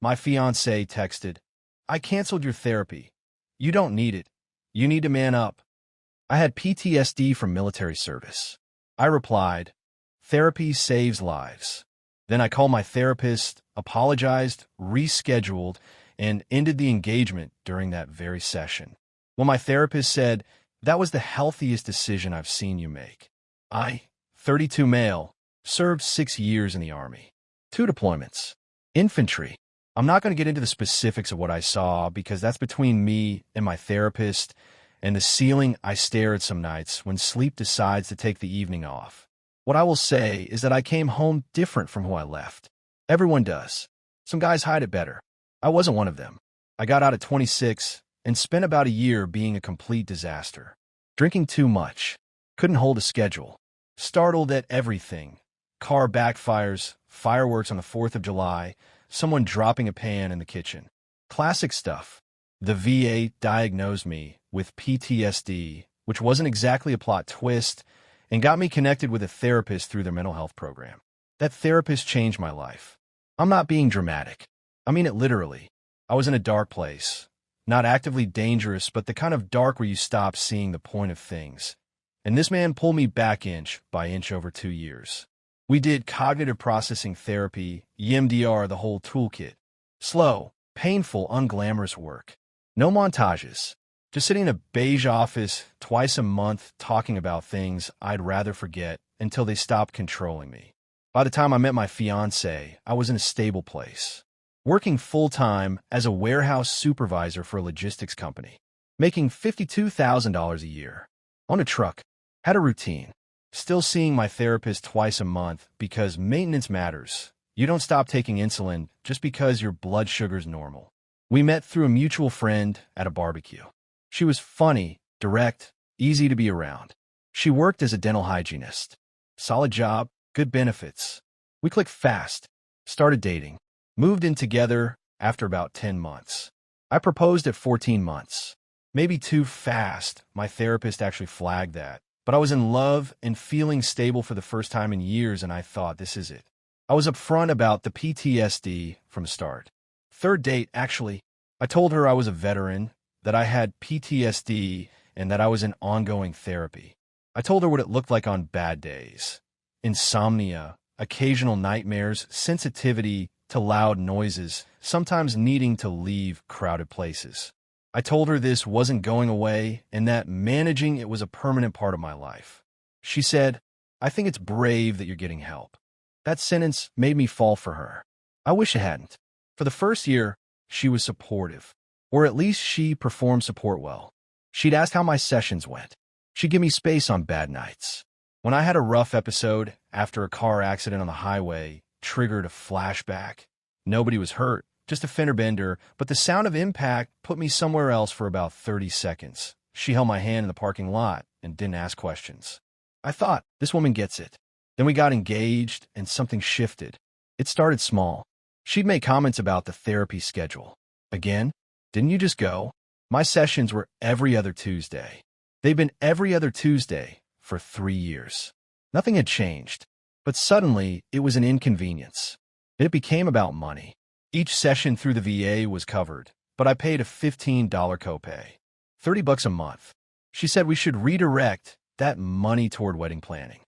My fiancée texted, "I canceled your therapy. You don't need it. You need to man up." I had PTSD from military service. I replied, "Therapy saves lives." Then I called my therapist, apologized, rescheduled, and ended the engagement during that very session. Well, my therapist said, "That was the healthiest decision I've seen you make." I, 32 male, served 6 years in the Army. 2 deployments. Infantry. I'm not going to get into the specifics of what I saw because that's between me and my therapist and the ceiling I stare at some nights when sleep decides to take the evening off. What I will say is that I came home different from who I left. Everyone does. Some guys hide it better. I wasn't one of them. I got out at 26 and spent about a year being a complete disaster. Drinking too much. Couldn't hold a schedule. Startled at everything. Car backfires, fireworks on the 4th of July, someone dropping a pan in the kitchen. Classic stuff. The VA diagnosed me with PTSD, which wasn't exactly a plot twist, and got me connected with a therapist through their mental health program. That therapist changed my life. I'm not being dramatic. I mean it literally. I was in a dark place. Not actively dangerous, but the kind of dark where you stop seeing the point of things. And this man pulled me back inch by inch over 2 years. We did cognitive processing therapy, EMDR, the whole toolkit. Slow, painful, unglamorous work. No montages. Just sitting in a beige office twice a month talking about things I'd rather forget until they stopped controlling me. By the time I met my fiancée, I was in a stable place. Working full-time as a warehouse supervisor for a logistics company. Making $52,000 a year. On a truck. Had a routine. Still seeing my therapist twice a month because maintenance matters. You don't stop taking insulin just because your blood sugar's normal. We met through a mutual friend at a barbecue. She was funny, direct, easy to be around. She worked as a dental hygienist. Solid job, good benefits. We clicked fast. Started dating. Moved in together after about 10 months. I proposed at 14 months. Maybe too fast. My therapist actually flagged that. But I was in love and feeling stable for the first time in years, and I thought, this is it. I was upfront about the PTSD from the start. Third date, actually, I told her I was a veteran, that I had PTSD, and that I was in ongoing therapy. I told her what it looked like on bad days. Insomnia, occasional nightmares, sensitivity to loud noises, sometimes needing to leave crowded places. I told her this wasn't going away and that managing it was a permanent part of my life. She said, "I think it's brave that you're getting help." That sentence made me fall for her. I wish it hadn't. For the first year, she was supportive, or at least she performed support well. She'd ask how my sessions went. She'd give me space on bad nights. When I had a rough episode after a car accident on the highway triggered a flashback, nobody was hurt. Just a fender bender, but the sound of impact put me somewhere else for about 30 seconds. She held my hand in the parking lot and didn't ask questions. I thought, this woman gets it. Then we got engaged and something shifted. It started small. She'd make comments about the therapy schedule. Again, didn't you just go? My sessions were every other Tuesday. They've been every other Tuesday for 3 years. Nothing had changed, but suddenly it was an inconvenience. It became about money. Each session through the VA was covered, but I paid a $15 copay. $30 a month. She said we should redirect that money toward wedding planning.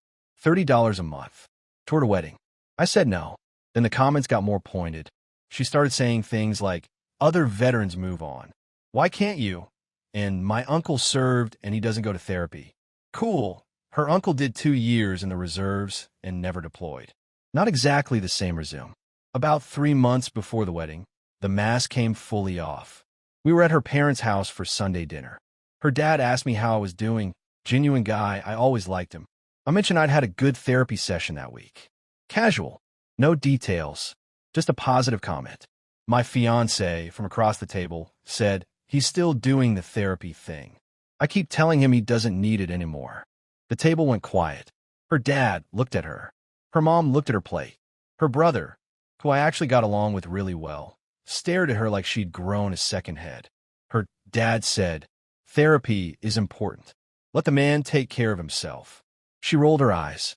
$30 a month. Toward a wedding. I said no. Then the comments got more pointed. She started saying things like, "Other veterans move on. Why can't you?" And "My uncle served and he doesn't go to therapy." Cool. Her uncle did 2 years in the reserves and never deployed. Not exactly the same resume. About 3 months before the wedding, the mask came fully off. We were at her parents' house for Sunday dinner. Her dad asked me how I was doing. Genuine guy, I always liked him. I mentioned I'd had a good therapy session that week. Casual. No details. Just a positive comment. My fiancé, from across the table, said, "He's still doing the therapy thing. I keep telling him he doesn't need it anymore." The table went quiet. Her dad looked at her. Her mom looked at her plate. Her brother, who I actually got along with really well, stared at her like she'd grown a second head. Her dad said, "Therapy is important. Let the man take care of himself." She rolled her eyes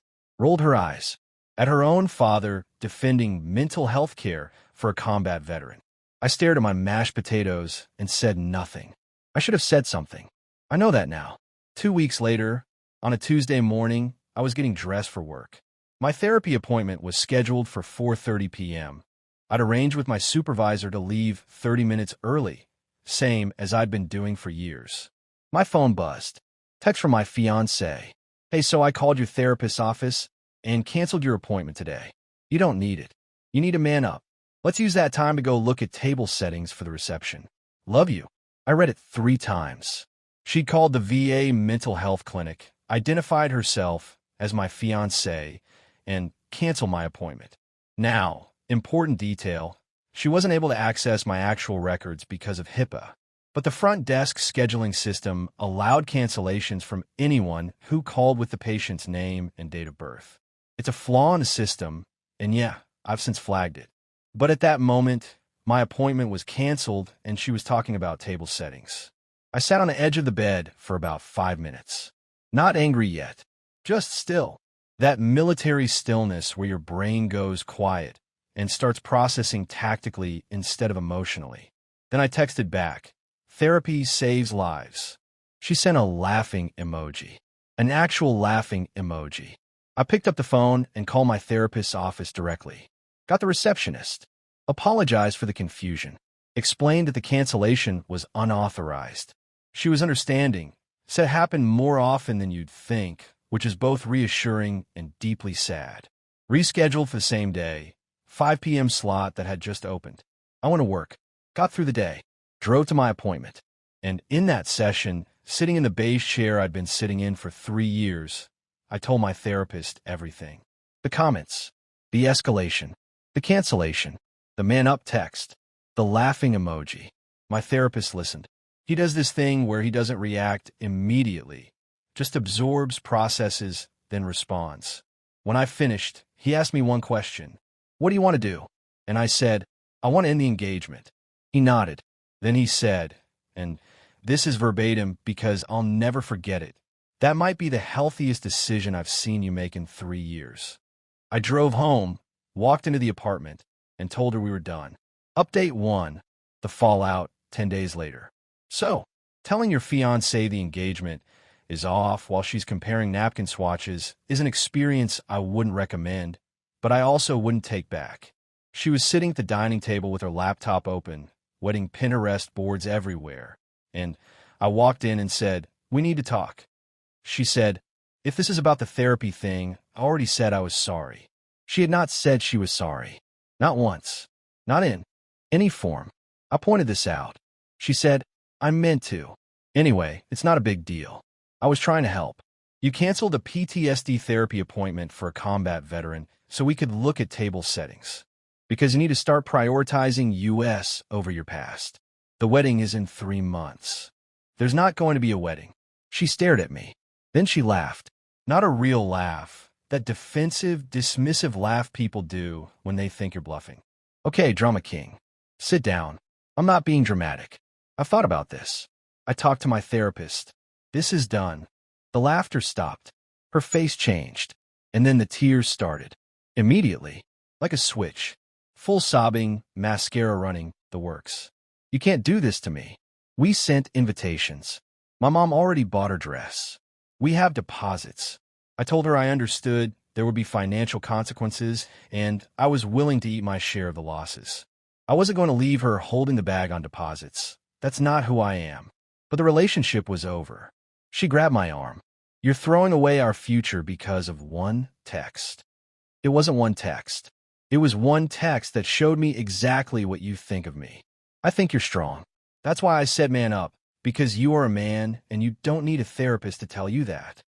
at her own father defending mental health care for a combat veteran. I stared at my mashed potatoes and said nothing. I should have said something. I know that now. 2 weeks later, on a Tuesday morning, I was getting dressed for work. My therapy appointment was scheduled for 4:30 p.m. I'd arranged with my supervisor to leave 30 minutes early, same as I'd been doing for years. My phone buzzed. Text from my fiancée. Hey, so I called your therapist's office and canceled your appointment today. You don't need it. You need to man up. Let's use that time to go look at table settings for the reception. Love you. I read it 3 times. She called the VA mental health clinic, identified herself as my fiancée, and canceled my appointment. Now, important detail, she wasn't able to access my actual records because of HIPAA, but the front desk scheduling system allowed cancellations from anyone who called with the patient's name and date of birth. It's a flaw in the system, and yeah, I've since flagged it. But at that moment, my appointment was canceled and she was talking about table settings. I sat on the edge of the bed for about 5 minutes. Not angry yet, just still. That military stillness where your brain goes quiet and starts processing tactically instead of emotionally. Then I texted back, "Therapy saves lives." She sent a laughing emoji, an actual laughing emoji. I picked up the phone and called my therapist's office directly. Got the receptionist. Apologized for the confusion. Explained that the cancellation was unauthorized. She was understanding. Said it happened more often than you'd think, which is both reassuring and deeply sad. Rescheduled for the same day, 5 p.m. slot that had just opened. I went to work. Got through the day. Drove to my appointment. And in that session, sitting in the beige chair I'd been sitting in for 3 years, I told my therapist everything. The comments, the escalation, the cancellation, the man up text, the laughing emoji. My therapist listened. He does this thing where he doesn't react immediately, just absorbs, processes, then responds. When I finished, he asked me one question. "What do you want to do?" And I said, "I want to end the engagement." He nodded. Then he said, and this is verbatim because I'll never forget it, "That might be the healthiest decision I've seen you make in 3 years." I drove home, walked into the apartment, and told her we were done. Update 1. The fallout 10 days later. So, telling your fiancé the engagement is off while she's comparing napkin swatches is an experience I wouldn't recommend, but I also wouldn't take back. She was sitting at the dining table with her laptop open, wedding Pinterest boards everywhere, and I walked in and said, "We need to talk." She said, "If this is about the therapy thing, I already said I was sorry." She had not said she was sorry. Not once. Not in any form. I pointed this out. She said, "I meant to. Anyway, it's not a big deal. I was trying to help. You canceled a PTSD therapy appointment for a combat veteran so we could look at table settings. Because you need to start prioritizing US over your past. The wedding is in 3 months. There's not going to be a wedding." She stared at me. Then she laughed. Not a real laugh. That defensive, dismissive laugh people do when they think you're bluffing. "Okay, drama king. Sit down. I'm not being dramatic. I've thought about this. I talked to my therapist. This is done." The laughter stopped. Her face changed. And then the tears started. Immediately. Like a switch. Full sobbing, mascara running, the works. "You can't do this to me. We sent invitations. My mom already bought her dress. We have deposits." I told her I understood there would be financial consequences, and I was willing to eat my share of the losses. I wasn't going to leave her holding the bag on deposits. That's not who I am. But the relationship was over. She grabbed my arm. "You're throwing away our future because of one text." It wasn't one text. It was one text that showed me exactly what you think of me. "I think you're strong. That's why I said man up, because you are a man and you don't need a therapist to tell you that.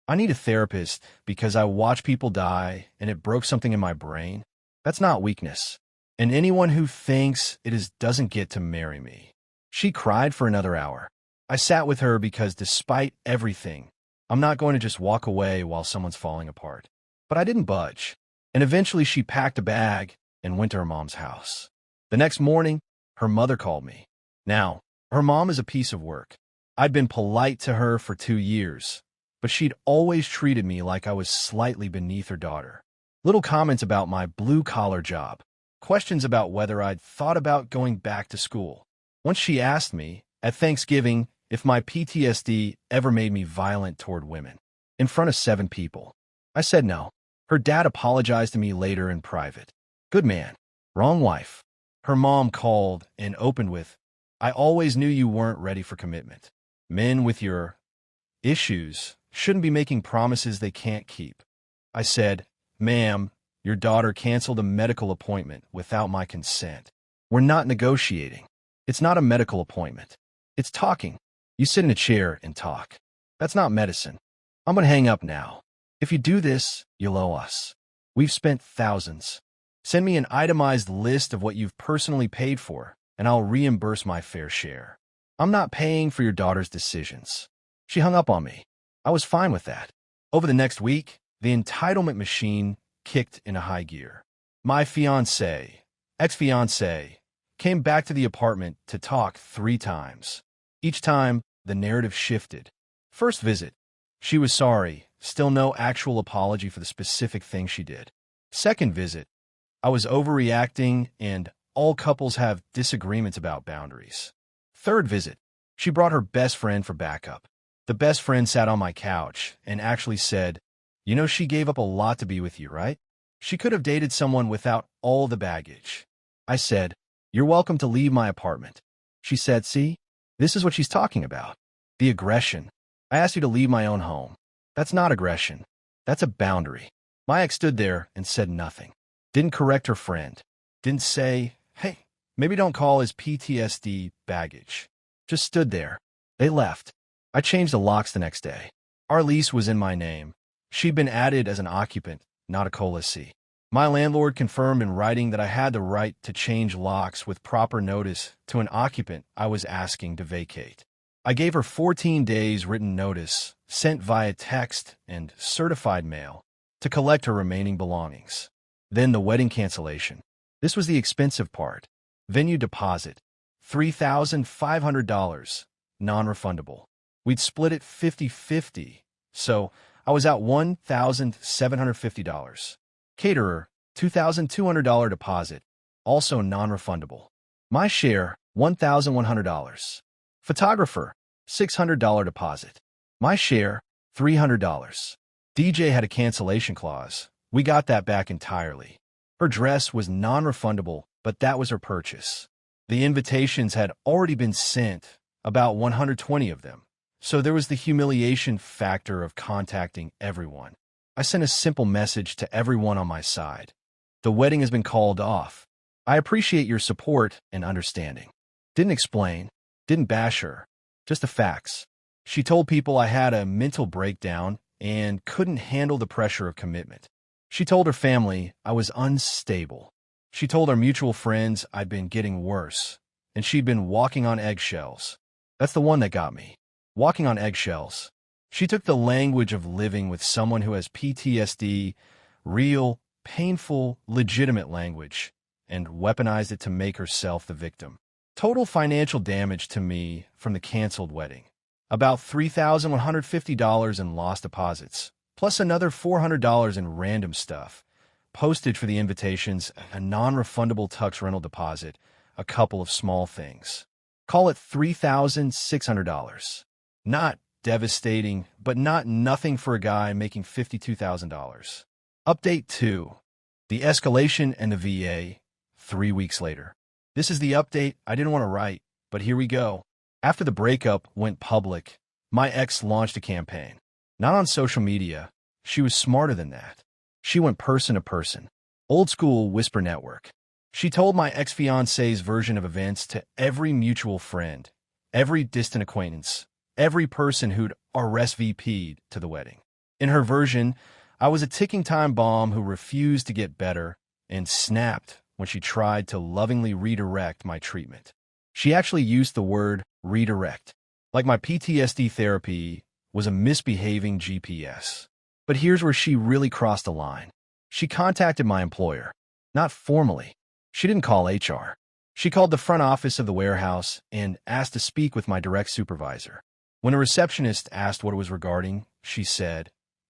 I need a therapist because I watch people die and it broke something in my brain. That's not weakness. And anyone who thinks it is doesn't get to marry me." She cried for another hour. I sat with her because despite everything, I'm not going to just walk away while someone's falling apart. But I didn't budge. And eventually she packed a bag and went to her mom's house. The next morning, her mother called me. Now, her mom is a piece of work. I'd been polite to her for 2 years, but she'd always treated me like I was slightly beneath her daughter. Little comments about my blue-collar job. questions about whether I'd thought about going back to school. Once she asked me, at Thanksgiving, if my PTSD ever made me violent toward women. In front of 7 people. I said no. Her dad apologized to me later in private. Good man. Wrong wife. Her mom called and opened with, I always knew you weren't ready for commitment. Men with your issues shouldn't be making promises they can't keep. I said, ma'am, your daughter canceled a medical appointment without my consent. We're not negotiating. It's not a medical appointment. It's talking. You sit in a chair and talk. That's not medicine. I'm going to hang up now. If you do this, you'll owe us. We've spent thousands. Send me an itemized list of what you've personally paid for, and I'll reimburse my fair share. I'm not paying for your daughter's decisions. She hung up on me. I was fine with that. Over the next week, the entitlement machine kicked into high gear. My fiancé, ex-fiancé, came back to the apartment to talk 3 times. Each time, the narrative shifted. First visit, she was sorry, still no actual apology for the specific thing she did. Second visit, I was overreacting and all couples have disagreements about boundaries. Third visit, she brought her best friend for backup. The best friend sat on my couch and actually said, you know, she gave up a lot to be with you, right? She could have dated someone without all the baggage. I said, you're welcome to leave my apartment. She said, see, this is what she's talking about. The aggression. I asked you to leave my own home. That's not aggression. That's a boundary. My ex stood there and said nothing. Didn't correct her friend. Didn't say, hey, maybe don't call his PTSD baggage. Just stood there. They left. I changed the locks the next day. Our lease was in my name. She'd been added as an occupant, not a co-lessee. My landlord confirmed in writing that I had the right to change locks with proper notice to an occupant I was asking to vacate. I gave her 14 days written notice, sent via text and certified mail, to collect her remaining belongings. Then the wedding cancellation. This was the expensive part. Venue deposit, $3,500, non-refundable. We'd split it 50-50, so I was out $1,750. Caterer, $2,200 deposit, also non-refundable. My share, $1,100. Photographer, $600 deposit. My share, $300. DJ had a cancellation clause. We got that back entirely. Her dress was non-refundable, but that was her purchase. The invitations had already been sent, about 120 of them. So there was the humiliation factor of contacting everyone. I sent a simple message to everyone on my side. The wedding has been called off. I appreciate your support and understanding. Didn't explain, didn't bash her, just the facts. She told people I had a mental breakdown and couldn't handle the pressure of commitment. She told her family I was unstable. She told our mutual friends I'd been getting worse, and she'd been walking on eggshells. That's the one that got me. Walking on eggshells. She took the language of living with someone who has PTSD, real, painful, legitimate language, and weaponized it to make herself the victim. Total financial damage to me from the canceled wedding. About $3,150 in lost deposits, plus another $400 in random stuff. Postage for the invitations, a non-refundable tux rental deposit, a couple of small things. Call it $3,600. Not devastating, but not nothing for a guy making $52,000. Update 2. The escalation and the VA, 3 weeks later. This is the update I didn't want to write, but here we go. After the breakup went public, my ex launched a campaign. Not on social media. She was smarter than that. She went person to person. Old school whisper network. She told my ex-fiancé's version of events to every mutual friend, every distant acquaintance, every person who'd RSVP'd to the wedding. In her version, I was a ticking time bomb who refused to get better and snapped when she tried to lovingly redirect my treatment. She actually used the word redirect, like my PTSD therapy was a misbehaving GPS. But here's where she really crossed the line. She contacted my employer, not formally. She didn't call HR. She called the front office of the warehouse and asked to speak with my direct supervisor. When a receptionist asked what it was regarding, she said,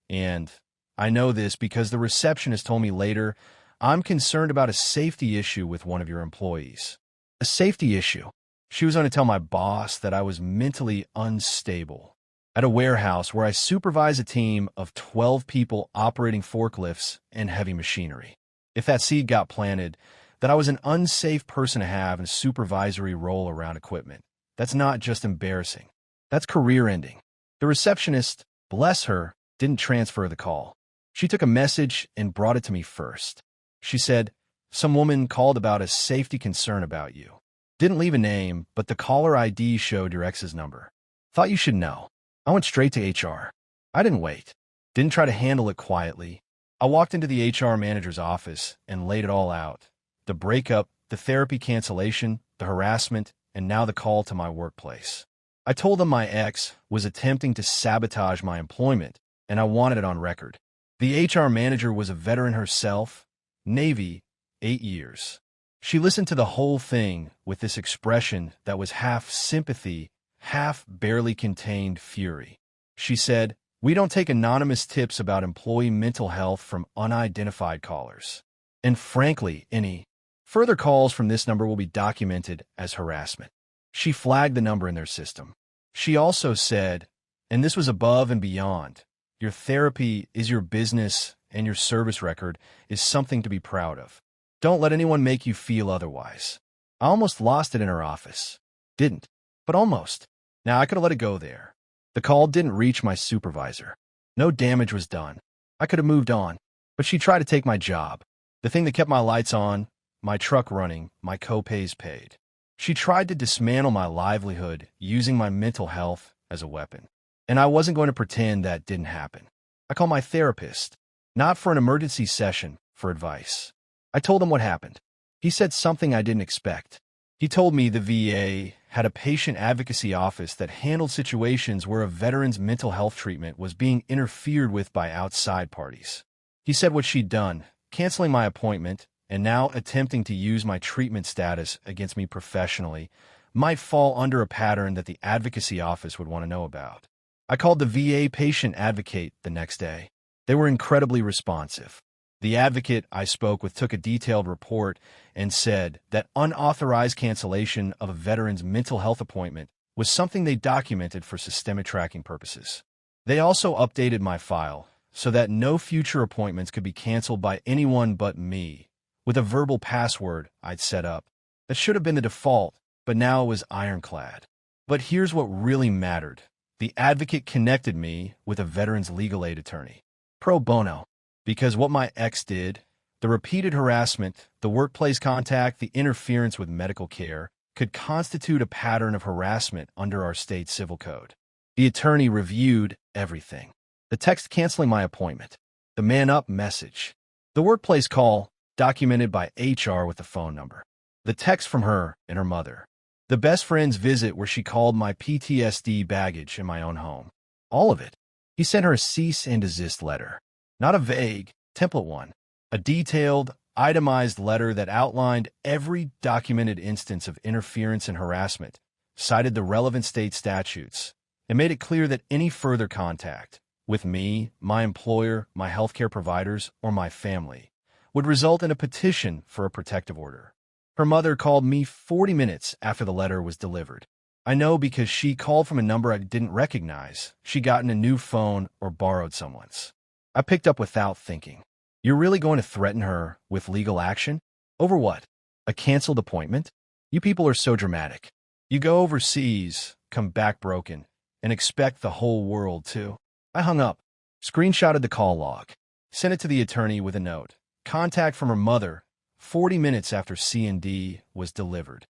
and I know this because the receptionist told me later I'm concerned about a safety issue with one of your employees. A safety issue? She was going to tell my boss that I was mentally unstable. At a warehouse where I supervise a team of 12 people operating forklifts and heavy machinery. If that seed got planted, that I was an unsafe person to have in a supervisory role around equipment, that's not just embarrassing. That's career-ending. The receptionist, bless her, didn't transfer the call. She took a message and brought it to me first. She said, "Some woman called about a safety concern about you. Didn't leave a name, but the caller ID showed your ex's number. Thought you should know." I went straight to HR. I didn't wait. Didn't try to handle it quietly. I walked into the HR manager's office and laid it all out. The breakup, the therapy cancellation, the harassment, and now the call to my workplace. I told them my ex was attempting to sabotage my employment, and I wanted it on record. The HR manager was a veteran herself, Navy, 8 years. She listened to the whole thing with this expression that was half sympathy, half barely contained fury. She said, "We don't take anonymous tips about employee mental health from unidentified callers. And frankly, any further calls from this number will be documented as harassment." She flagged the number in their system. She also said, and this was above and beyond, "Your therapy is your business and your service record is something to be proud of. Don't let anyone make you feel otherwise." I almost lost it in her office. Didn't, but almost. Now, I could have let it go there. The call didn't reach my supervisor. No damage was done. I could have moved on. But she tried to take my job. The thing that kept my lights on, my truck running, my co-pays paid. She tried to dismantle my livelihood using my mental health as a weapon. And I wasn't going to pretend that didn't happen. I called my therapist, not for an emergency session, for advice. I told him what happened. He said something I didn't expect. He told me the VA had a patient advocacy office that handled situations where a veteran's mental health treatment was being interfered with by outside parties. He said what she'd done, canceling my appointment, and now attempting to use my treatment status against me professionally, might fall under a pattern that the advocacy office would want to know about. I called the VA patient advocate the next day. They were incredibly responsive. The advocate I spoke with took a detailed report and said that unauthorized cancellation of a veteran's mental health appointment was something they documented for systemic tracking purposes. They also updated my file so that no future appointments could be canceled by anyone but me, with a verbal password I'd set up. That should have been the default, but now it was ironclad. But here's what really mattered. The advocate connected me with a veteran's legal aid attorney. Pro bono. Because what my ex did, the repeated harassment, the workplace contact, the interference with medical care, could constitute a pattern of harassment under our state civil code. The attorney reviewed everything. The text canceling my appointment, the man up message, the workplace call documented by HR with the phone number, the text from her and her mother, the best friend's visit where she called my PTSD baggage in my own home. All of it. He sent her a cease and desist letter. Not a vague, template one. A detailed, itemized letter that outlined every documented instance of interference and harassment, cited the relevant state statutes, and made it clear that any further contact with me, my employer, my healthcare providers, or my family would result in a petition for a protective order. Her mother called me 40 minutes after the letter was delivered. I know because she called from a number I didn't recognize. She'd gotten a new phone or borrowed someone's. I picked up without thinking. You're really going to threaten her with legal action? Over what? A canceled appointment? You people are so dramatic. You go overseas, come back broken, and expect the whole world to. I hung up, screenshotted the call log, sent it to the attorney with a note. Contact from her mother 40 minutes after C&D was delivered.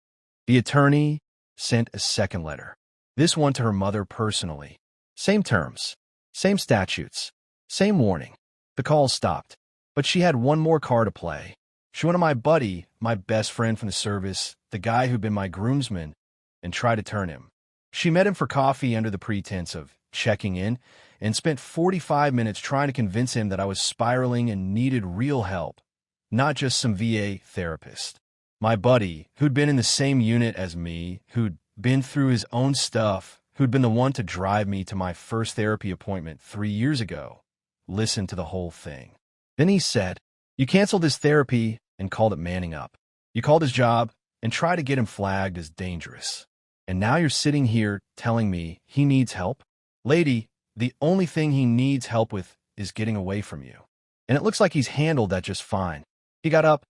The attorney sent a second letter, this one to her mother personally. Same terms, same statutes. Same warning. The call stopped, but she had one more card to play. She wanted my buddy, my best friend from the service, the guy who'd been my groomsman, and tried to turn him. She met him for coffee under the pretense of checking in and spent 45 minutes trying to convince him that I was spiraling and needed real help, not just some VA therapist. My buddy, who'd been in the same unit as me, who'd been through his own stuff, who'd been the one to drive me to my first therapy appointment 3 years ago, listened to the whole thing. Then he said, You canceled his therapy and called it manning up. You called his job and tried to get him flagged as dangerous. And now you're sitting here telling me he needs help? Lady, the only thing he needs help with is getting away from you. And it looks like he's handled that just fine. He got up,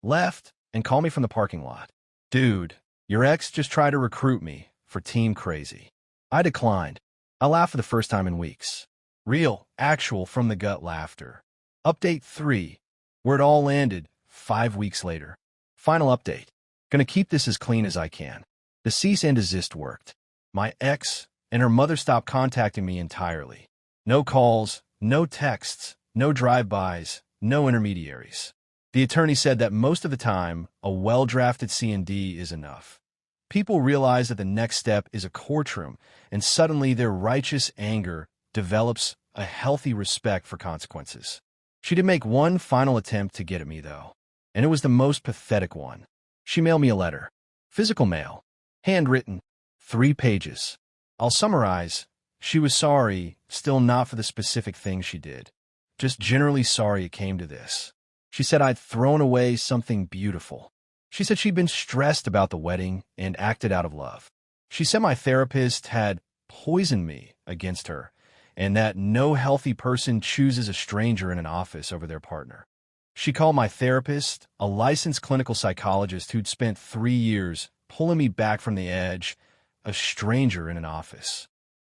left, and called me from the parking lot. Dude, your ex just tried to recruit me for Team Crazy. I declined. I laughed for the first time in weeks. Real, actual, from-the-gut laughter. Update 3, where it all landed 5 weeks later. Final update. Gonna keep this as clean as I can. The cease and desist worked. My ex and her mother stopped contacting me entirely. No calls, no texts, no drive-bys, no intermediaries. The attorney said that most of the time, a well-drafted C&D is enough. People realize that the next step is a courtroom, and suddenly their righteous anger develops a healthy respect for consequences. She did make one final attempt to get at me, though, and it was the most pathetic one. She mailed me a letter. Physical mail. Handwritten. 3 pages. I'll summarize. She was sorry, still not for the specific thing she did. Just generally sorry it came to this. She said I'd thrown away something beautiful. She said she'd been stressed about the wedding and acted out of love. She said my therapist had poisoned me against her, and that no healthy person chooses a stranger in an office over their partner. She called my therapist a licensed clinical psychologist who'd spent 3 years pulling me back from the edge, a stranger in an office.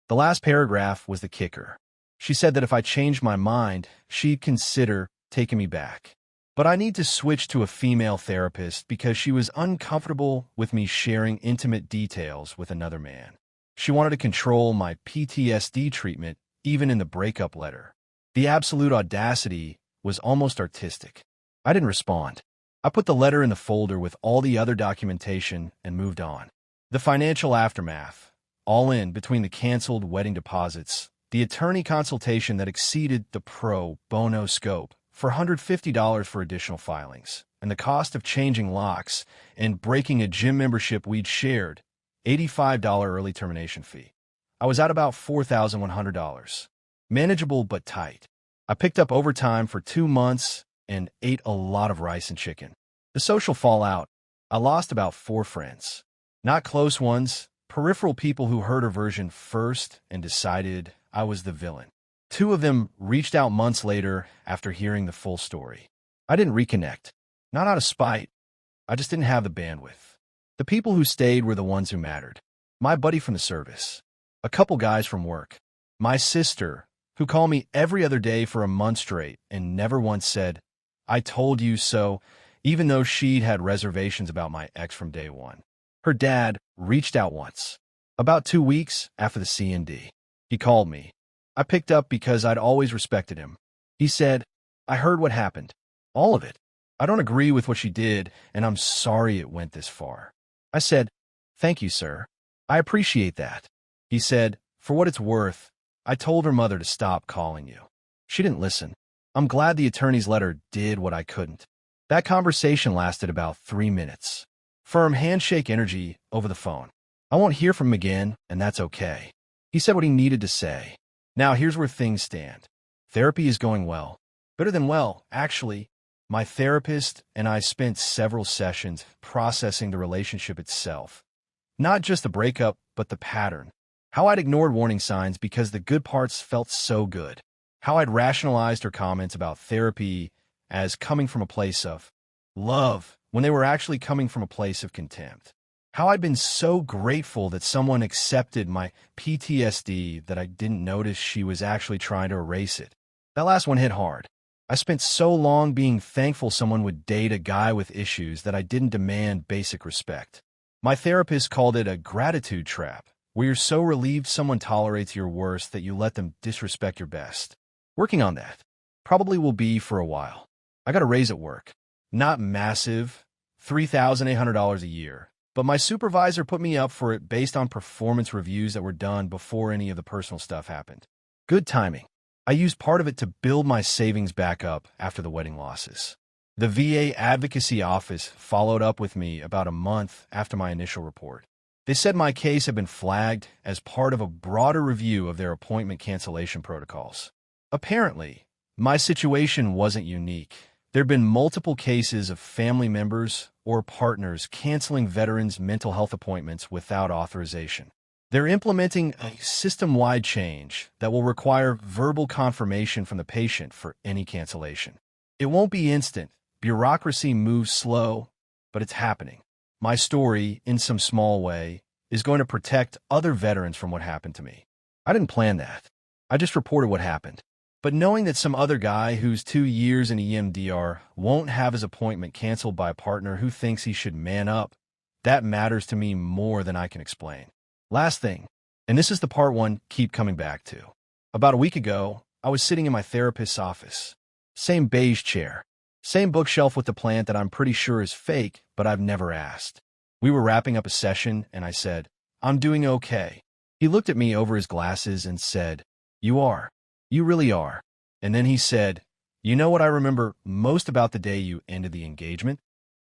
The last paragraph was the kicker. She said that if I changed my mind, she'd consider taking me back. But I need to switch to a female therapist because she was uncomfortable with me sharing intimate details with another man. She wanted to control my PTSD treatment, even in the breakup letter. The absolute audacity was almost artistic. I didn't respond. I put the letter in the folder with all the other documentation and moved on. The financial aftermath, all in between the canceled wedding deposits, the attorney consultation that exceeded the pro bono scope for $150 for additional filings, and the cost of changing locks and breaking a gym membership we'd shared, $85 early termination fee. I was at about $4,100. Manageable but tight. I picked up overtime for 2 months and ate a lot of rice and chicken. The social fallout. I lost about 4 friends. Not close ones, peripheral people who heard her version first and decided I was the villain. 2 of them reached out months later after hearing the full story. I didn't reconnect. Not out of spite. I just didn't have the bandwidth. The people who stayed were the ones who mattered. My buddy from the service. A couple guys from work. My sister, who called me every other day for a month straight and never once said, "I told you so," even though she'd had reservations about my ex from day one. Her dad reached out once. About 2 weeks after the C&D. He called me. I picked up because I'd always respected him. He said, "I heard what happened. All of it. I don't agree with what she did, and I'm sorry it went this far." I said, "Thank you, sir. I appreciate that." He said, "For what it's worth, I told her mother to stop calling you. She didn't listen. I'm glad the attorney's letter did what I couldn't." That conversation lasted about 3 minutes. Firm handshake energy over the phone. I won't hear from him again, and that's okay. He said what he needed to say. Now here's where things stand. Therapy is going well. Better than well, actually. My therapist and I spent several sessions processing the relationship itself. Not just the breakup, but the pattern. How I'd ignored warning signs because the good parts felt so good. How I'd rationalized her comments about therapy as coming from a place of love when they were actually coming from a place of contempt. How I'd been so grateful that someone accepted my PTSD that I didn't notice she was actually trying to erase it. That last one hit hard. I spent so long being thankful someone would date a guy with issues that I didn't demand basic respect. My therapist called it a gratitude trap, where you're so relieved someone tolerates your worst that you let them disrespect your best. Working on that. Probably will be for a while. I got a raise at work. Not massive, $3,800 a year. But my supervisor put me up for it based on performance reviews that were done before any of the personal stuff happened. Good timing. I used part of it to build my savings back up after the wedding losses. The VA Advocacy Office followed up with me about a month after my initial report. They said my case had been flagged as part of a broader review of their appointment cancellation protocols. Apparently, my situation wasn't unique, There have been multiple cases of family members or partners canceling veterans' mental health appointments without authorization. They're implementing a system-wide change that will require verbal confirmation from the patient for any cancellation. It won't be instant. Bureaucracy moves slow, but it's happening. My story, in some small way, is going to protect other veterans from what happened to me. I didn't plan that. I just reported what happened. But knowing that some other guy who's 2 years in EMDR won't have his appointment canceled by a partner who thinks he should man up, that matters to me more than I can explain. Last thing, and this is the part one keep coming back to. About a week ago, I was sitting in my therapist's office. Same beige chair. Same bookshelf with the plant that I'm pretty sure is fake, but I've never asked. We were wrapping up a session, and I said, "I'm doing okay." He looked at me over his glasses and said, "You are. You really are." And then he said, "You know what I remember most about the day you ended the engagement?"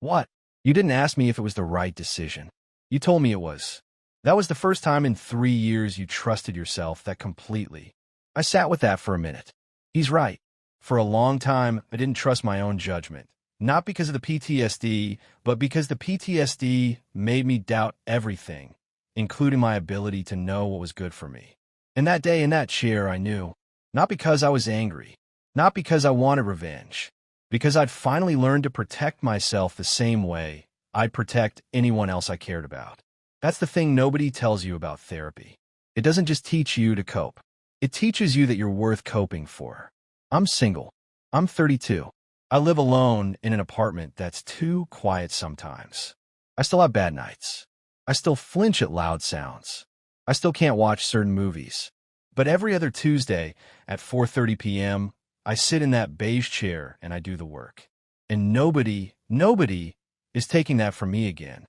"What?" "You didn't ask me if it was the right decision. You told me it was. That was the first time in 3 years you trusted yourself that completely." I sat with that for a minute. He's right. For a long time, I didn't trust my own judgment. Not because of the PTSD, but because the PTSD made me doubt everything, including my ability to know what was good for me. And that day in that chair, I knew. Not because I was angry. Not because I wanted revenge. Because I'd finally learned to protect myself the same way I'd protect anyone else I cared about. That's the thing nobody tells you about therapy. It doesn't just teach you to cope. It teaches you that you're worth coping for. I'm single. I'm 32. I live alone in an apartment that's too quiet sometimes. I still have bad nights. I still flinch at loud sounds. I still can't watch certain movies. But every other Tuesday at 4:30 p.m., I sit in that beige chair and I do the work. And nobody is taking that from me again.